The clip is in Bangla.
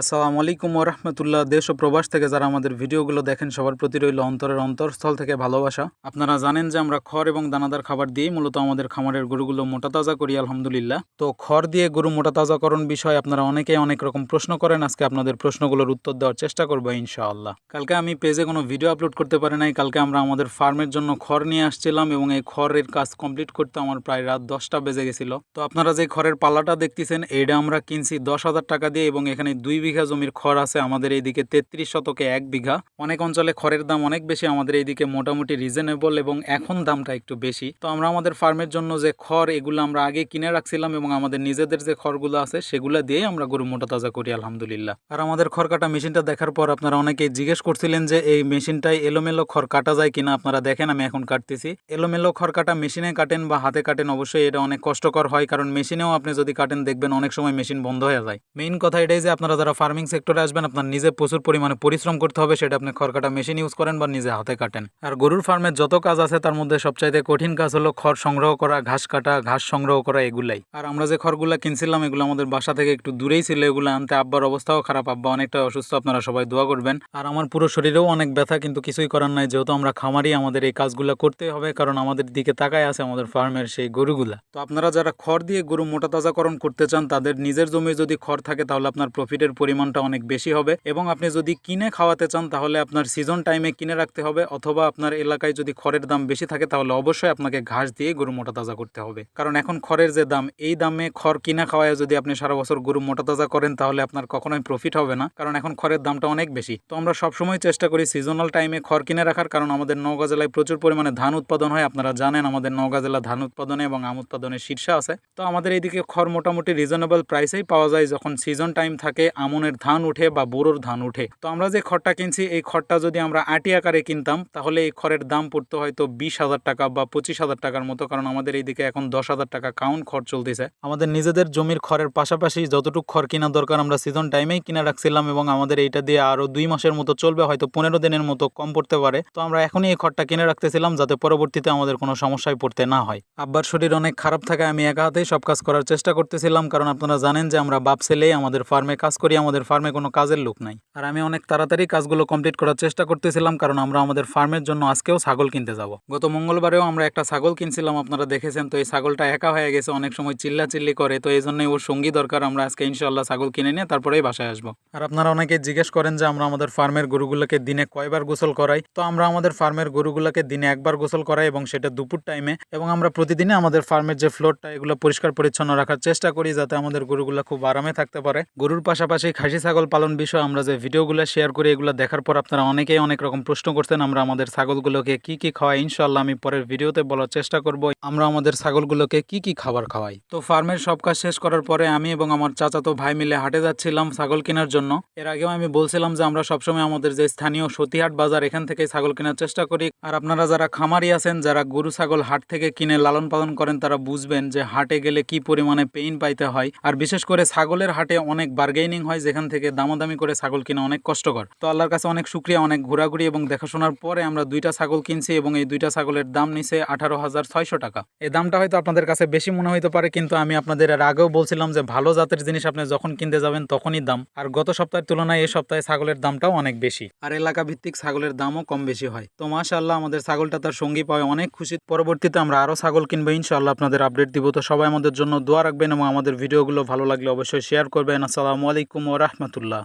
আসসালামু আলাইকুম ওরহমতুল্লাহ। দেশ ও প্রবাস থেকে যারা আমাদের ভিডিওগুলো দেখেন সবার প্রতি রইল অন্তরের অন্তরস্থল থেকে ভালোবাসা। আপনারা জানেন যে আমরা খড় এবং দানাদার খাবার দিয়েই মূলত আমাদের খামারের গরুগুলো মোটা তাজা করি আলহামদুলিল্লাহ। তো খড় দিয়ে গরু মোটা তাজাকরণ বিষয়ে আপনারা অনেকেই অনেক রকম প্রশ্ন করেন। আজকে আপনাদের প্রশ্নগুলোর উত্তর দেওয়ার চেষ্টা করবো ইনশাআল্লাহ। কালকে আমি পেজে কোনো ভিডিও আপলোড করতে পারি নাই। কালকে আমরা আমাদের ফার্মের জন্য খড় নিয়ে আসছিলাম এবং এই খড়ের কাজ কমপ্লিট করতে আমার প্রায় রাত 10টা বেজে গেছিল। তো আপনারা যে খড়ের পাল্লাটা দেখতেছেন এইটা আমরা কিনছি 10,000 টাকা দিয়ে এবং এখানে 2 বিঘা জমির খড় আছে। আমাদের এইদিকে 33 শতকে 1 বিঘা। অনেক অঞ্চলে খড়ের দাম অনেক বেশি, আমাদের এইদিকে মোটামুটি রিজনেবল এবং এখন দামটা একটু বেশি। তো আমরা আমাদের ফার্মের জন্য যে খড় এগুলো আমরা আগে কিনে রাখছিলাম এবং আমাদের নিজেদের যে খড়গুলো আছে সেগুলো দিয়ে আমরা গরু মোটা তাজা করি আলহামদুলিল্লাহ। আর আমাদের খড় কাটা মেশিনটা দেখার পর আপনারা অনেকেই জিজ্ঞেস করছিলেন যে এই মেশিনটাই এলোমেলো খড় কাটা যায় কিনা। আপনারা দেখেন আমি এখন কাটতেছি। এলোমেলো খড় কাটা মেশিনে কাটেন বা হাতে কাটেন অবশ্যই এটা অনেক কষ্টকর হয়, কারণ মেশিনেও আপনি যদি কাটেন দেখবেন অনেক সময় মেশিন বন্ধ হয়ে যায়। মেইন কথা এটাই যে আপনারা যারা ফার্মিং সেক্টরে আসবেন আপনার নিজে প্রচুর পরিমাণে পরিশ্রম করতে হবে, সেটা আপনি খড় কাটা মেশিন ইউজ করেন বা নিজে হাতে কাটেন। আর গরুর ফার্মের যত কাজ আছে তার মধ্যে সবচাইতে কঠিন কাজ হলো খড় সংগ্রহ করা, ঘাস কাটা, ঘাস সংগ্রহ করা এগুলাই। আর আমরা যে খড়গুলা কিনছিলাম এগুলো আমাদের বাসা থেকে একটু দূরেই ছিল, এগুলো আনতে আব্বার অবস্থাও খারাপ, আব্বা অনেকটা অসুস্থ, আপনারা সবাই দোয়া করবেন। আর আমার পুরো শরীরেও অনেক ব্যথা, কিন্তু কিছুই করার নাই, যেহেতু আমরা খামারি আমাদের এই কাজগুলো করতে হবে, কারণ আমাদের দিকে তাকায় আছে আমাদের ফার্মের সেই গরুগুলা। তো আপনারা যারা খড় দিয়ে গরু মোটা তাজাকরণ করতে চান তাদের নিজের জমি যদি খড় থাকে তাহলে আপনার প্রফিটের পরিমাণটা অনেক বেশি হবে। এবং আপনি যদি কিনে খাওয়াতে চান তাহলে আপনার সিজন টাইমে কিনে রাখতে হবে, অথবা আপনার এলাকায় যদি খড়ের দাম বেশি থাকে তাহলে অবশ্যই আপনাকে ঘাস দিয়ে গরু মোটা তাজা করতে হবে। কারণ এখন খড়ের যে দাম, এই দামে খড় কিনা খাওয়ায় যদি আপনি সারা বছর গরু মোটা তাজা করেন তাহলে আপনার কখনোই প্রফিট হবে না, কারণ এখন খড়ের দামটা অনেক বেশি। তো আমরা সবসময় চেষ্টা করি সিজনাল টাইমে খড় কিনে রাখার, কারণ আমাদের নওগাঁ জেলায় প্রচুর পরিমাণে ধান উৎপাদন হয়। আপনারা জানেন আমাদের নওগাঁ জেলা ধান উৎপাদনে এবং আম উৎপাদনের শীর্ষে আছে। তো আমাদের এইদিকে খড় মোটামুটি রিজনেবল প্রাইসেই পাওয়া যায় যখন সিজন টাইম থাকে, আমনের ধান উঠে বা বোরোর ধান উঠে। তো আমরা যে খড়টা কিনছি এই খড়টা যদি আমরা আটি আকারে কিনতাম তাহলে এই খড়ের দাম পড়তো হয়তো 20,000 টাকা বা 25,000 টাকার মতো, কারণ আমাদের এইদিকে এখন 10,000 টাকা কাউন্ট খড় চলতেছে। আমাদের নিজেদের জমির খড়ের পাশাপাশি যতটুকু খড় কেনা দরকার আমরা সিজন টাইমেই কিনে রাখছিলাম এবং আমাদের এইটা দিয়ে আরো 2 মাসের মতো চলবে, হয়তো 15 দিনের মতো কম পড়তে পারে। তো আমরা এখনই এই খড়টা কিনে রাখতেছিলাম যাতে পরবর্তীতে আমাদের কোনো সমস্যায় পড়তে না হয়। আব্বার শরীর অনেক খারাপ থাকে, আমি একা হাতেই সব কাজ করার চেষ্টা করতেছিলাম, কারণ আপনারা জানেন যে আমরা বাপ ছেলেই আমাদের ফার্মে কাজ করি, আমাদের ফার্মে কোনো কাজের লোক নাই। আর আমি অনেক তাড়াতাড়ি কাজগুলো কমপ্লিট করার চেষ্টা করতেছিলাম, কারণ আমরা আমাদের ফার্মের জন্য আজকেও ছাগল কিনতে যাব। গত মঙ্গলবারেও আমরা একটা ছাগল কিনছিলাম, আপনারা দেখেছেন। তো এই ছাগলটা একা হয়ে গেছে, অনেক সময় চিল্লাচিল্লি করে, তো এই জন্যই ওর সঙ্গী দরকার। আমরা আজকে ইনশাআল্লাহ ছাগল কিনে নিয়ে তারপরেই বাসায় আসবো। আর আপনারা অনেকে জিজ্ঞেস করেন যে আমরা আমাদের ফার্মের গরুগুলোকে দিনে কয়বার গোসল করাই। তো আমরা আমাদের ফার্মের গরুগুলোকে দিনে একবার গোসল করাই এবং সেটা দুপুর টাইমে। এবং আমরা প্রতিদিনে আমাদের ফার্মের যে ফ্লোরটা এগুলো পরিষ্কার পরিচ্ছন্ন রাখার চেষ্টা করি যাতে আমাদের গরুগুলো খুব আরামে থাকতে পারে। গরুর পাশাপাশি খাসি ছাগল পালন বিষয়ে আমরা যে ভিডিওগুলো শেয়ার করি এগুলো দেখার পর আপনারা অনেকেই অনেক রকম প্রশ্ন করছেন আমরা আমাদের ছাগলগুলোকে কি কি খাওয়াই। ইনশাআল্লাহ আমি পরের ভিডিওতে বলার চেষ্টা করব আমরা আমাদের ছাগলগুলোকে কি কি খাবার খাওয়াই। তো ফার্মের সব কাজ শেষ করার পরে আমি এবং আমার চাচাতো ভাই মিলে হাটে যাচ্ছিলাম ছাগল কেনার জন্য। এর আগেও আমি বলছিলাম যে আমরা সবসময় আমাদের যে স্থানীয় সতীহাট বাজার এখান থেকে ছাগল কেনার চেষ্টা করি। আর আপনারা যারা খামারি আছেন, যারা গরু ছাগল হাট থেকে কিনে লালন পালন করেন, তারা বুঝবেন যে হাটে গেলে কি পরিমাণে পেইন পাইতে হয়। আর বিশেষ করে ছাগলের হাটে অনেক বার্গেনিং হয়, যেখান থেকে দামাদামি করে ছাগল কিনা অনেক কষ্টকর। তো আল্লাহর কাছে অনেক শুকরিয়া, অনেক ঘোরাঘুরি এবং দেখাশোনার পরে আমরা 2টা ছাগল কিনছি এবং এই 2টা ছাগলের দাম নিছে 18,600 টাকা। এই দামটা হয়তো আপনাদের কাছে বেশি মনে হইতে পারে, কিন্তু আমি আপনাদের এর আগেও বলছিলাম যে ভালো জাতের জিনিস আপনি যখন কিনতে যাবেন তখনই দাম। আর গত সপ্তাহের তুলনায় এই সপ্তাহে ছাগলের দামটাও অনেক বেশি, আর এলাকা ভিত্তিক ছাগলের দামও কম বেশি হয়। তো মাশাআল্লাহ আমাদের ছাগলটা তার সঙ্গী পাওয়া অনেক খুশি। পরবর্তীতে আমরা আরো ছাগল কিনবো ইনশাআল্লাহ, আপনাদের আপডেট দিব। তো সবাই আমাদের জন্য দোয়া রাখবেন এবং আমাদের ভিডিওগুলো ভালো লাগলে অবশ্যই শেয়ার করবেন। আসসালামু আলাইকুম ওয়া রাহমাতুল্লাহ।